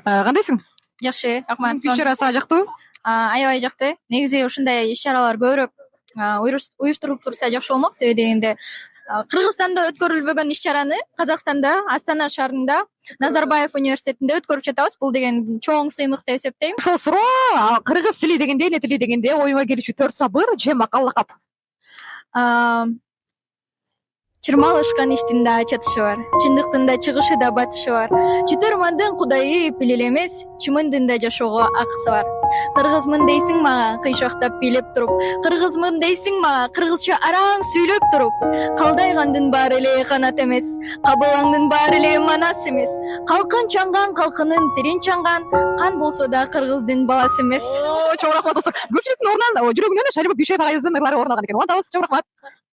Кандайсың? Жакшы, рахмат. Иш-чарасы жактыбы? Аябай жакты. Негизи ушундай иш-чаралар көбүрөөк уюштурулуп турса жакшы болмок. Себеби дегенде Кыргызстанда өткөрүлбөгөн иш-чараны Казакстанда, Астана шаарында, Назарбаев университетинде өткөрүп жатабыз. Бул деген чоң сыймык деп эсептейм. Ошол суроо кыргыз тили дегенде, эмне тили дегенде оюңа келүүчү 4 сабыр же макал лакап? Чырмалышкан иштин да чатышы бар. Чындыктын да чыгышы да батышы бар. Чытырмандын кудайы пилил эмес, чымындын да жашоого акысы бар. Кыргызмын дейсиң мага кыйшактап бийлеп туруп, кыргызмын дейсиң мага кыргызча араң сүйлөп туруп. Калдайгандын баары эле канат эмес, кабылаңдын баары эле манас эмес. Калкын чаңган калкынын тирин чаңган, кан болсо да кыргыздын баласы эмес. Чоң рахмат достор. Көпчүлүктүн ордунан жүрөгүнөн Шалибек Дүйшөев агайыбыздын ырлары орун алган экен. Улантабыз, чоң рахмат.